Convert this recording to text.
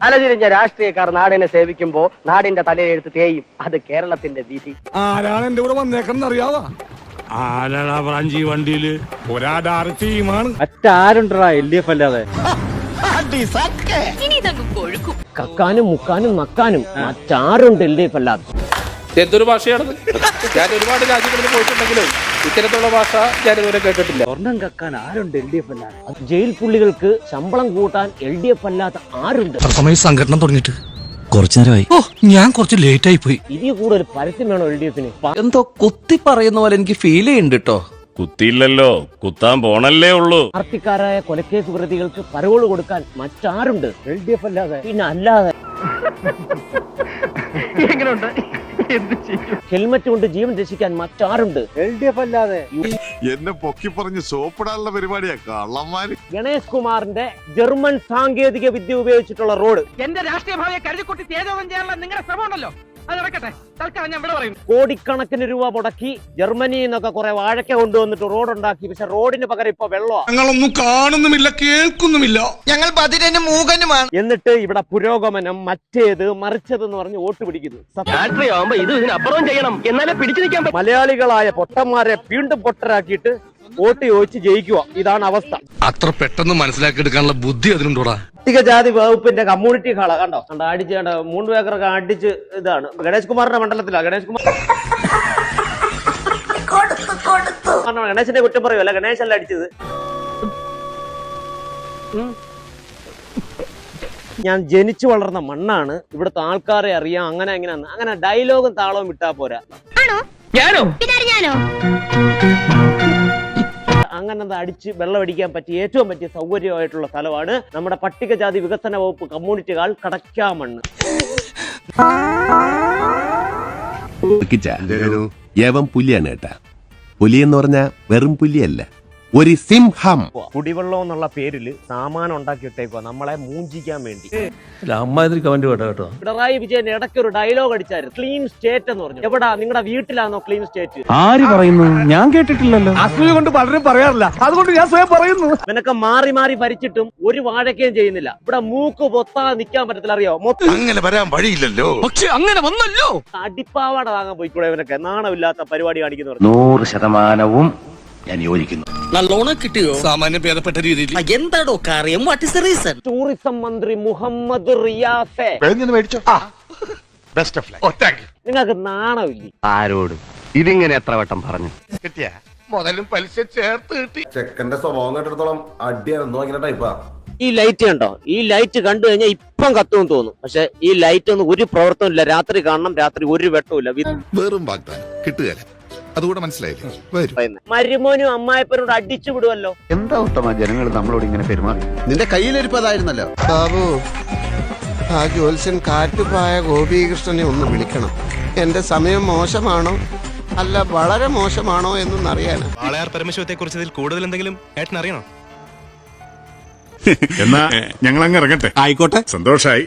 തലതിരിഞ്ഞ രാഷ്ട്രീയക്കാർ നാടിനെ സേവിക്കുമ്പോ നാടിന്റെ തലയെഴുത്ത് തേയും. അത് കേരളത്തിന്റെ വിധി. ആരാണ് എന്റെ കൂടെ വന്നേക്കെന്ന് അറിയാവാ? ആരാടാ ബ്രാഞ്ചി വണ്ടിയില്? ഒരാധാര ടീമാണ്. മറ്റാരുണ്ടാ LDF അല്ലാതെ? കക്കാനും മുക്കാനും നക്കാനും മറ്റാരുണ്ട് LDF അല്ലാതെ? എന്തൊരു ഭാഷയാണത്? ഞാൻ ഒരുപാട് രാജ്യങ്ങളിൽ പോയിട്ടുണ്ടെങ്കിലും ഇത്തരത്തിലുള്ള ഭാഷ ഞാൻ ഇതുവരെ കേട്ടിട്ടില്ല. സ്വർണം കക്കാൻ ആരുണ്ട് LDF അല്ലാതെ? ജയിൽ പുള്ളികൾക്ക് ശമ്പളം കൂട്ടാൻ LDF അല്ലാത്ത ആരുണ്ട്? സമയം സംഘടന തുടങ്ങിയിട്ട് കുറച്ചു നേരമായി. ഞാൻ കുറച്ച് ലേറ്റ് ആയി പോയി. ഇനി കൂടുതൽ പരസ്യം വേണോ LDFന്? എന്തോ കുത്തി പറയുന്ന പോലെ എനിക്ക് ഫീൽ ചെയ്യുന്നുണ്ട് കേട്ടോ. കുത്തിയില്ലല്ലോ, കുത്താൻ പോണല്ലേ ഉള്ളൂ. പാർട്ടിക്കാരായ കൊലക്കേസ് പ്രതികൾക്ക് പരോള് കൊടുക്കാൻ മറ്റാരുണ്ട് LDF അല്ലാതെ? പിന്നെ അല്ലാതെ ഹെൽമറ്റ് കൊണ്ട് ജീവൻ രക്ഷിക്കാൻ മറ്റാരുണ്ട് LDF അല്ലാതെ? എന്നെ പൊക്കി പറഞ്ഞ് സോപ്പിടാനുള്ള പരിപാടിയാ കള്ളന്മാര്. ഗണേഷ് കുമാറിന്റെ ജർമ്മൻ സാങ്കേതിക വിദ്യ ഉപയോഗിച്ചിട്ടുള്ള റോഡ്. എന്റെ രാഷ്ട്രീയ ഭാവിയെ കരുതിക്കുട്ടി തേജോധം ചെയ്യാനുള്ള നിങ്ങളുടെ ശ്രമം ഉണ്ടല്ലോ, അത് നടക്കട്ടെ. തൽക്കാലം ഞാൻ ഇവിടെ പറയും. കോടിക്കണക്കിന് രൂപ മുടക്കി ജർമ്മനിയിൽ നിന്നൊക്കെ കുറെ വാഴക്ക കൊണ്ടുവന്നിട്ട് റോഡ് ഉണ്ടാക്കി. പക്ഷെ റോഡിന് പകരം ഇപ്പൊ വെള്ളമാണ്. ഞങ്ങളൊന്നും കാണുന്നുമില്ല, കേൾക്കുന്നുമില്ല. ഞങ്ങൾ ബധിരനും മൂകനുമാണ്. എന്നിട്ട് ഇവിടെ പുരോഗമനം, മറ്റേത് മറിച്ചതെന്ന് പറഞ്ഞ് വോട്ട് പിടിക്കുന്നു. രാഷ്ട്രീയമാകുമ്പോ ഇത് ഇതിനപ്പുറം ചെയ്യണം, എന്നാലേ പിടിച്ചു നിൽക്കാൻ പറ്റും. മലയാളികളായ പൊട്ടന്മാരെ വീണ്ടും പൊട്ടരാക്കിയിട്ട് വോട്ട് ചോദിച്ച് ജയിക്കുക. ഇതാണ് അവസ്ഥ. അത്ര പെട്ടെന്ന് മനസ്സിലാക്കി എടുക്കാനുള്ള ബുദ്ധി അതിനുണ്ടോടാ? പട്ടികജാതി വകുപ്പിന്റെ കമ്മ്യൂണിറ്റി ഹാള കണ്ടോ? കണ്ടോ അടിച്ച് കണ്ടോ? 3 ഏക്കറൊക്കെ അടിച്ച്. ഇതാണ് ഗണേഷ് കുമാറിന്റെ മണ്ഡലത്തിലാണ്. ഗണേഷ് കുമാർ ഗണേശന്റെ കുറ്റം പറയുമല്ല, ഗണേശല്ല അടിച്ചത്. ഞാൻ ജനിച്ചു വളർന്ന മണ്ണാണ്, ഇവിടുത്തെ ആൾക്കാരെ അറിയാം, അങ്ങനെ എങ്ങനെയാന്ന്. അങ്ങനെ ഡയലോഗും താളവും വിട്ടാ പോരാ. അങ്ങനെ അടിച്ച് വെള്ളമടിക്കാൻ പറ്റിയ ഏറ്റവും പറ്റിയ സൗകര്യമായിട്ടുള്ള സ്ഥലമാണ് നമ്മുടെ പട്ടികജാതി വികസന വകുപ്പ് കമ്മ്യൂണിറ്റി ഹാൾ കടക്കാമണ്ണ്. യവൻ പുലിയാണ് കേട്ടാ. പുലി എന്ന് പറഞ്ഞാ വെറും പുലിയല്ല, ഒരു സിംഹം. കുടിവെള്ളം എന്നുള്ള പേരില് സാമാനം ഉണ്ടാക്കിയിട്ടേക്കോ നമ്മളെ മൂഞ്ചിക്കാൻ വേണ്ടി. അമ്മാതിരി കമന്റ് കേട്ടോ കേട്ടോ. പിണറായി വിജയൻ ഇടയ്ക്ക് ഒരു ഡയലോഗ് അടിച്ചായിരുന്നു, ക്ലീൻ സ്റ്റേറ്റ് എന്ന് പറഞ്ഞു. എവിടാ? നിങ്ങളുടെ വീട്ടിലാണോ ക്ലീൻ സ്റ്റേറ്റ്? ആര് പറയുന്നു? ഞാൻ കേട്ടിട്ടില്ലല്ലോ. അസൂയ കൊണ്ട് പലരും പറയാറില്ല, അതുകൊണ്ട് ഞാൻ സ്വയം പറയുന്നു. നിനക്ക് മാറി മാറി ഭരിച്ചിട്ടും ഒരു വാഴക്കയും ചെയ്യുന്നില്ല. ഇവിടെ മൂക്ക് പൊത്താതെ നിൽക്കാൻ പറ്റത്തില്ല, അറിയോ? അങ്ങനെ വരാൻ വഴിയില്ലല്ലോ. പക്ഷെ അങ്ങനെ വന്നല്ലോ. അടിപ്പാവാട വാങ്ങാൻ പോയിക്കൂടെ ഇവനൊക്കെ? നാണമില്ലാത്ത പരിപാടി കാണിക്കുന്നു. 100% ഞാൻ യോജിക്കുന്നു. നല്ലോണം കിട്ടിയോ? സാമാന്യം ഭേദപ്പെട്ട രീതിയിൽ. എന്താടോ കാര്യം? What is the reason? Tourism മന്ത്രി മുഹമ്മദ് റിയാസെ, നിങ്ങൾക്ക് നാണമില്ലേ? ആരോടും ഇതിങ്ങനെ എത്ര വട്ടം പറഞ്ഞു? കിട്ടിയ മുതലും പലിശ ചേർത്ത് കിട്ടി. ചെക്കന്റെ സ്വഭാവം കേട്ടിടത്തോളം അടിയാണെന്നോ ഇങ്ങനെ ടൈപ്പാ. ഈ ലൈറ്റ് കണ്ടോ? ഈ ലൈറ്റ് കണ്ടു കഴിഞ്ഞാൽ ഇപ്പം കത്തുമെന്ന് തോന്നും. പക്ഷെ ഈ ലൈറ്റ് ഒന്നും ഒരു പ്രവർത്തനം ഇല്ല. രാത്രി കാണണം, രാത്രി ഒരു വെട്ടവും ഇല്ല. വെറും വാഗ്ദാനം കിട്ടുകയല്ല, അതുകൂടെ മനസ്സിലായില്ലേ? മരുമോനും അമ്മായപ്പനോട് അടിച്ചു വിടുവല്ലോ. എന്താ ഉത്തമ ജനങ്ങൾ നമ്മളോട് ഇങ്ങനെ പെരുമാറി? നിന്റെ കയ്യിലിരിപ്പതായിരുന്നല്ലോ ബാബു. ആ ജ്യോത്സ്യൻ കാറ്റുപായ ഗോപീകൃഷ്ണനെ ഒന്ന് വിളിക്കണം. എന്റെ സമയം മോശമാണോ അല്ല വളരെ മോശമാണോ എന്നറിയാനാ. വാളയാർ പരമശിവത്തെ കുറിച്ച് ഇതിൽ കൂടുതൽ എന്തെങ്കിലും ഏട്ടൻ അറിയണോ? എന്നാ ഞങ്ങൾ അങ്ങ് ഇറങ്ങട്ടെ. ആയിക്കോട്ടെ, സന്തോഷായി.